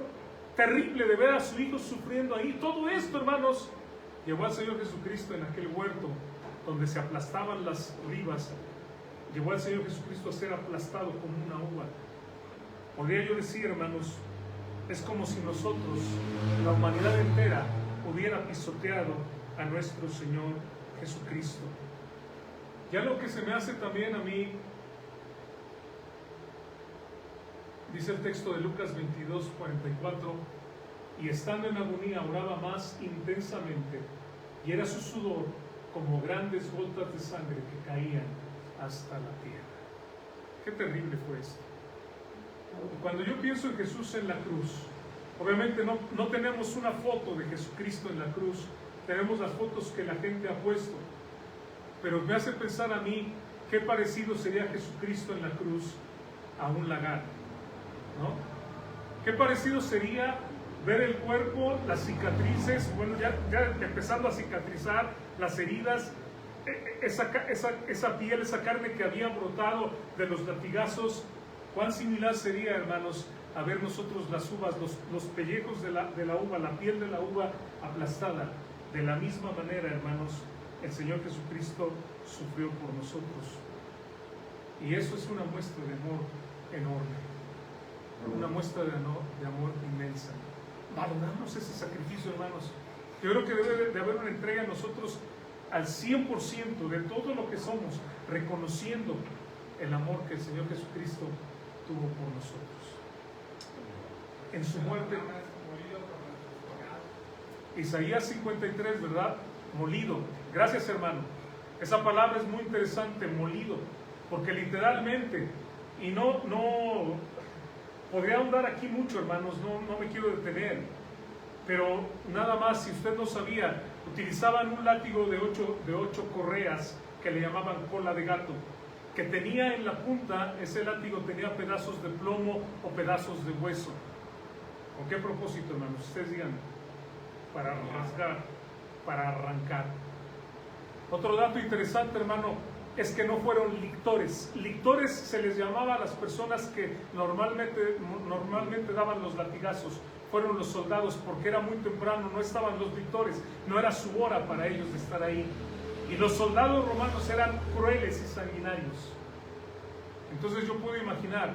Speaker 1: terrible de ver a su Hijo sufriendo ahí. Todo esto, hermanos, llevó al Señor Jesucristo en aquel huerto donde se aplastaban las olivas. Llevó al Señor Jesucristo a ser aplastado como una uva. Podría yo decir, hermanos, es como si nosotros, la humanidad entera, hubiera pisoteado a nuestro Señor Jesucristo. Ya lo que se me hace también a mí, dice el texto de Lucas 22, 44, y estando en agonía oraba más intensamente, y era su sudor como grandes gotas de sangre que caían hasta la tierra. Qué terrible fue esto. Cuando yo pienso en Jesús en la cruz, obviamente no tenemos una foto de Jesucristo en la cruz, tenemos las fotos que la gente ha puesto, pero me hace pensar a mí qué parecido sería Jesucristo en la cruz a un lagar, ¿no? Qué parecido sería ver el cuerpo, las cicatrices, bueno, ya empezando a cicatrizar las heridas, esa piel, esa carne que había brotado de los latigazos. Cuán similar sería, hermanos, a ver nosotros las uvas, los pellejos de la uva, la piel de la uva aplastada. De la misma manera, hermanos, el Señor Jesucristo sufrió por nosotros. Y eso es una muestra de amor enorme, una muestra de amor inmensa. Valoramos ese sacrificio, hermanos. Yo creo que debe de haber una entrega en nosotros al 100% de todo lo que somos, reconociendo el amor que el Señor Jesucristo tuvo por nosotros. En su muerte, Isaías 53, ¿verdad? Molido. Gracias, hermano. Esa palabra es muy interesante, molido, porque literalmente, y no podría ahondar aquí mucho, hermanos, no me quiero detener, pero nada más, si usted no sabía, utilizaban un látigo de ocho correas que le llamaban cola de gato, que tenía en la punta, ese látigo tenía pedazos de plomo o pedazos de hueso. ¿Con qué propósito, hermanos? Ustedes digan, para rasgar, para arrancar. Otro dato interesante, hermano, es que no fueron lictores. Lictores se les llamaba a las personas que normalmente daban los latigazos. Fueron los soldados, porque era muy temprano, no estaban los lictores, no era su hora para ellos de estar ahí. Y los soldados romanos eran crueles y sanguinarios. Entonces yo puedo imaginar,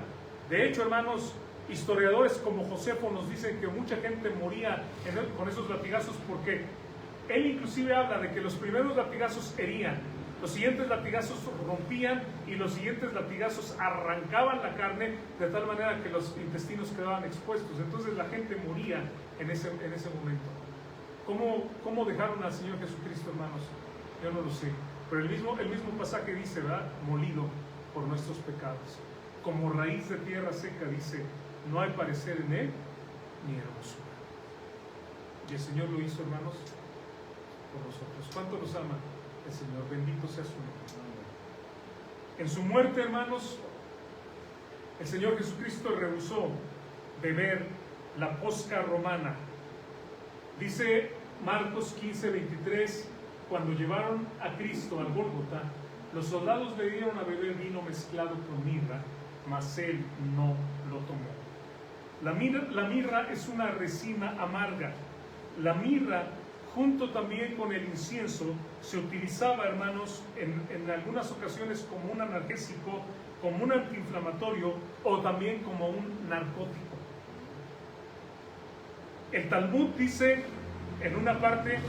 Speaker 1: de hecho, hermanos, historiadores como Josefo nos dicen que mucha gente moría con esos latigazos, porque él inclusive habla de que los primeros latigazos herían, los siguientes latigazos rompían y los siguientes latigazos arrancaban la carne de tal manera que los intestinos quedaban expuestos. Entonces la gente moría en ese momento. ¿Cómo dejaron al Señor Jesucristo, hermanos? Yo no lo sé, pero el mismo pasaje dice, ¿verdad? Molido por nuestros pecados. Como raíz de tierra seca, dice, no hay parecer en él ni hermosura. Y el Señor lo hizo, hermanos, por nosotros. ¿Cuánto nos ama el Señor? Bendito sea su nombre. En su muerte, hermanos, el Señor Jesucristo rehusó beber la posca romana. Dice Marcos 15:23, cuando llevaron a Cristo al Gólgota, los soldados le dieron a beber vino mezclado con mirra, mas él no lo tomó. La mirra es una resina amarga. La mirra, junto también con el incienso, se utilizaba, hermanos, en algunas ocasiones como un analgésico, como un antiinflamatorio o también como un narcótico. El Talmud dice en una parte,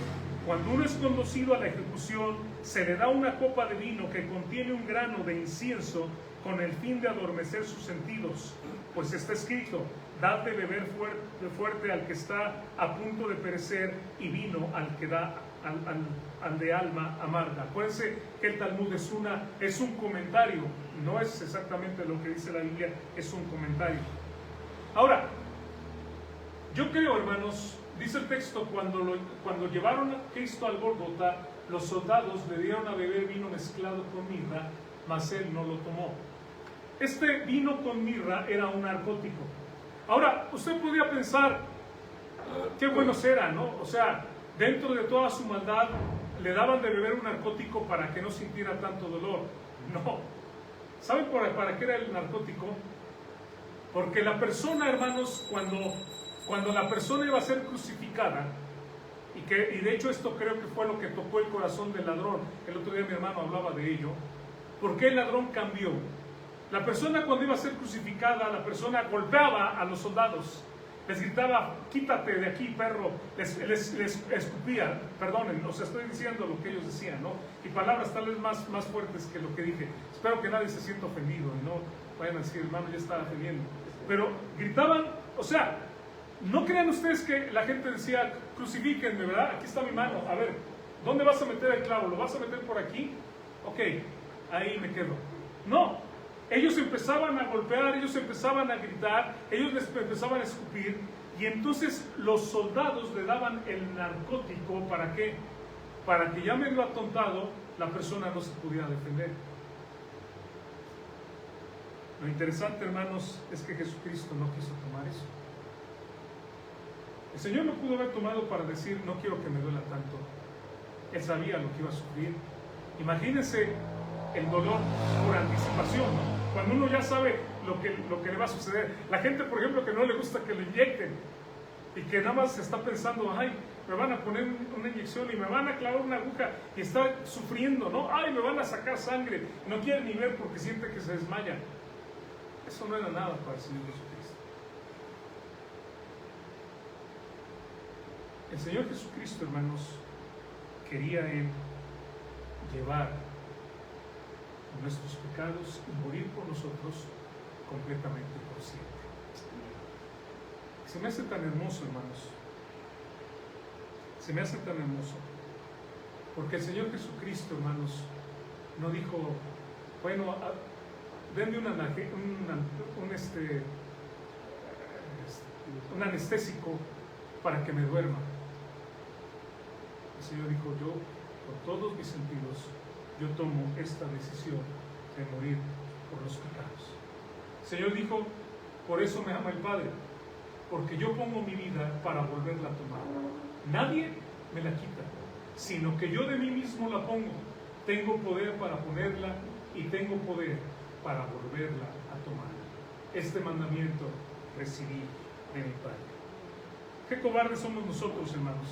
Speaker 1: cuando uno es conducido a la ejecución, se le da una copa de vino que contiene un grano de incienso con el fin de adormecer sus sentidos, pues está escrito, dad de beber fuerte al que está a punto de perecer y vino al que da al de alma amarga. Acuérdense que el Talmud es un comentario, no es exactamente lo que dice la Biblia, es un comentario. Ahora, yo creo, hermanos, dice el texto, cuando llevaron a Cristo al Gólgota, los soldados le dieron a beber vino mezclado con mirra, mas él no lo tomó. Este vino con mirra era un narcótico. Ahora, usted podría pensar, qué buenos eran, ¿no? O sea, dentro de toda su maldad, le daban de beber un narcótico para que no sintiera tanto dolor. No. ¿Saben para qué era el narcótico? Porque la persona, hermanos, cuando la persona iba a ser crucificada, y de hecho esto creo que fue lo que tocó el corazón del ladrón, el otro día mi hermano hablaba de ello, ¿por qué el ladrón cambió? La persona cuando iba a ser crucificada, la persona golpeaba a los soldados, les gritaba, quítate de aquí, perro, les escupía, perdonen, os estoy diciendo lo que ellos decían, ¿no? Y palabras tal vez más fuertes que lo que dije. Espero que nadie se sienta ofendido y no vayan a decir, hermano, ya estaba ofendiendo. Pero gritaban, o sea, no crean ustedes que la gente decía, crucifíquenme, ¿verdad? Aquí está mi mano, a ver, ¿dónde vas a meter el clavo? ¿Lo vas a meter por aquí? Ok, ahí me quedo. No. Ellos empezaban a golpear, ellos empezaban a gritar, ellos les empezaban a escupir, y entonces los soldados le daban el narcótico, ¿para qué? Para que ya medio atontado, la persona no se pudiera defender. Lo interesante, hermanos, es que Jesucristo no quiso tomar eso. El Señor no pudo haber tomado para decir, no quiero que me duela tanto. Él sabía lo que iba a sufrir. Imagínense el dolor por anticipación, ¿no? Cuando uno ya sabe, lo que le va a suceder. La gente, por ejemplo, que no le gusta que le inyecten y que nada más está pensando, ay, me van a poner una inyección y me van a clavar una aguja y está sufriendo, ¿no? Ay, me van a sacar sangre. No quiere ni ver porque siente que se desmaya. Eso no era nada para el Señor Jesucristo. El Señor Jesucristo, hermanos, quería Él llevar nuestros pecados y morir por nosotros completamente por siempre. Se me hace tan hermoso, hermanos. Se me hace tan hermoso. Porque el Señor Jesucristo, hermanos, no dijo, bueno, denme un anestésico para que me duerma. El Señor dijo, yo, con todos mis sentidos, yo tomo esta decisión de morir por los pecados. El Señor dijo, por eso me ama el Padre, porque yo pongo mi vida para volverla a tomar. Nadie me la quita, sino que yo de mí mismo la pongo. Tengo poder para ponerla y tengo poder para volverla a tomar. Este mandamiento recibí de mi Padre. Qué cobardes somos nosotros, hermanos.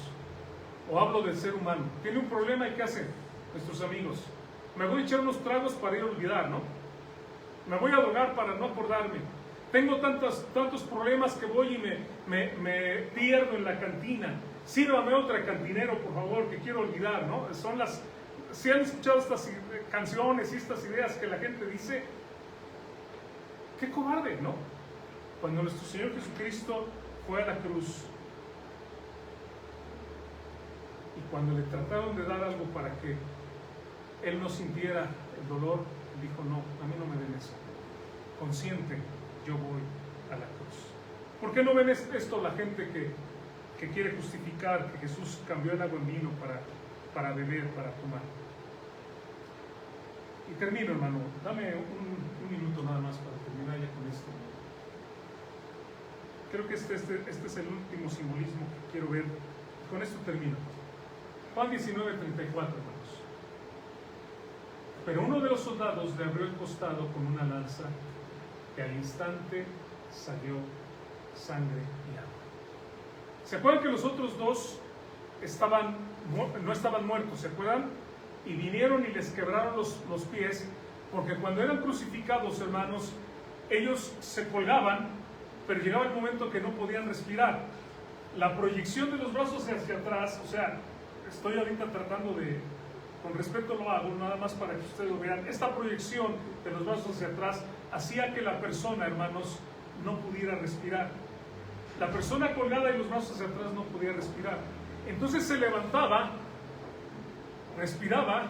Speaker 1: O hablo del ser humano. Tiene un problema y ¿qué hacen nuestros amigos? Me voy a echar unos tragos para ir a olvidar, ¿no? Me voy a drogar para no acordarme. Tengo tantos problemas que voy y me pierdo en la cantina. Sírvame otra, cantinero, por favor, que quiero olvidar, ¿no? Si han escuchado estas canciones y estas ideas que la gente dice, qué cobarde, ¿no? Cuando nuestro Señor Jesucristo fue a la cruz y cuando le trataron de dar algo para que Él no sintiera el dolor, dijo, no, a mí no me den eso. Consciente, yo voy a la cruz. ¿Por qué no ven esto la gente que quiere justificar que Jesús cambió el agua en vino para beber, para tomar? Y termino, hermano. Dame un minuto nada más para terminar ya con esto. Creo que este es el último simbolismo que quiero ver. Con esto termino. Juan 19:34, hermanos. Pero uno de los soldados le abrió el costado con una lanza, que al instante salió sangre y agua. ¿Se acuerdan que los otros dos no estaban muertos? ¿Se acuerdan? Y vinieron y les quebraron los pies, porque cuando eran crucificados, hermanos, ellos se colgaban, pero llegaba el momento que no podían respirar. La proyección de los brazos hacia atrás, o sea, estoy ahorita tratando de, con respeto lo hago, nada más para que ustedes lo vean, esta proyección de los brazos hacia atrás hacía que la persona, hermanos, no pudiera respirar. La persona colgada y los brazos hacia atrás no podía respirar. Entonces se levantaba, respiraba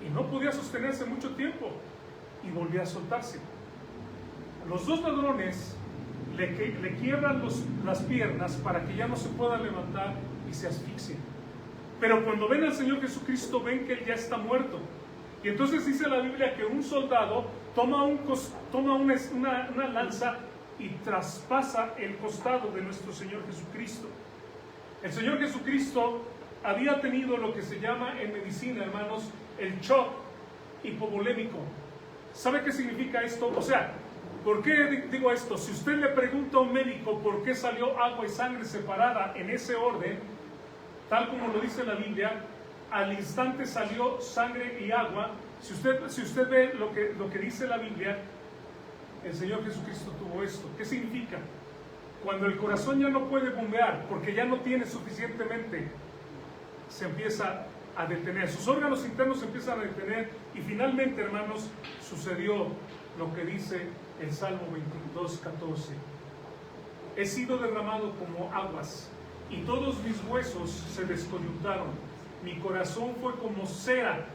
Speaker 1: y no podía sostenerse mucho tiempo y volvía a soltarse. Los dos ladrones le quiebran las piernas para que ya no se pueda levantar y se asfixie. Pero cuando ven al Señor Jesucristo, ven que Él ya está muerto. Y entonces dice la Biblia que un soldado toma una lanza y traspasa el costado de nuestro Señor Jesucristo. El Señor Jesucristo había tenido lo que se llama en medicina, hermanos, el shock hipovolémico. ¿Sabe qué significa esto? O sea, ¿por qué digo esto? Si usted le pregunta a un médico por qué salió agua y sangre separada en ese orden, tal como lo dice la Biblia, al instante salió sangre y agua. Si usted ve lo que dice la Biblia, el Señor Jesucristo tuvo esto. ¿Qué significa? Cuando el corazón ya no puede bombear, porque ya no tiene suficientemente, se empieza a detener. Sus órganos internos se empiezan a detener y finalmente, hermanos, sucedió lo que dice el Salmo 22:14. He sido derramado como aguas y todos mis huesos se descoyuntaron. Mi corazón fue como cera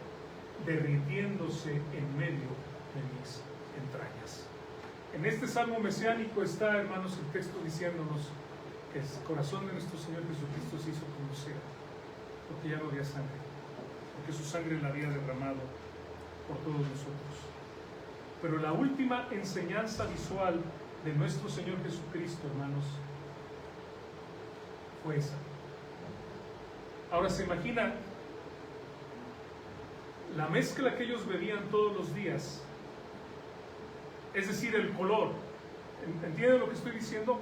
Speaker 1: derritiéndose en medio de mis entrañas. En este salmo mesiánico está, hermanos, el texto diciéndonos que el corazón de nuestro Señor Jesucristo se hizo como cera, porque ya no había sangre, porque su sangre la había derramado por todos nosotros. Pero la última enseñanza visual de nuestro Señor Jesucristo, hermanos, fue esa. Ahora se imagina la mezcla que ellos bebían todos los días es decir, el color. ¿Entiende lo que estoy diciendo?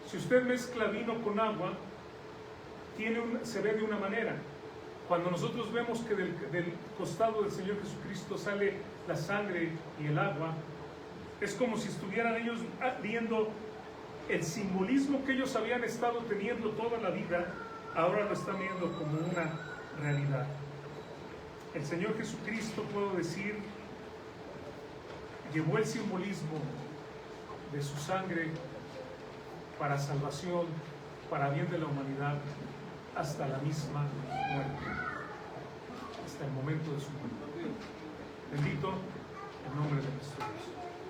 Speaker 1: Si usted mezcla vino con agua, se ve de una manera. Cuando nosotros vemos que del costado del Señor Jesucristo sale la sangre y el agua, es como si estuvieran ellos viendo el simbolismo que ellos habían estado teniendo toda la vida, ahora lo están viendo como una realidad. El Señor Jesucristo, puedo decir, llevó el simbolismo de su sangre para salvación, para bien de la humanidad, hasta la misma muerte, hasta el momento de su muerte. Bendito el nombre de nuestro Dios.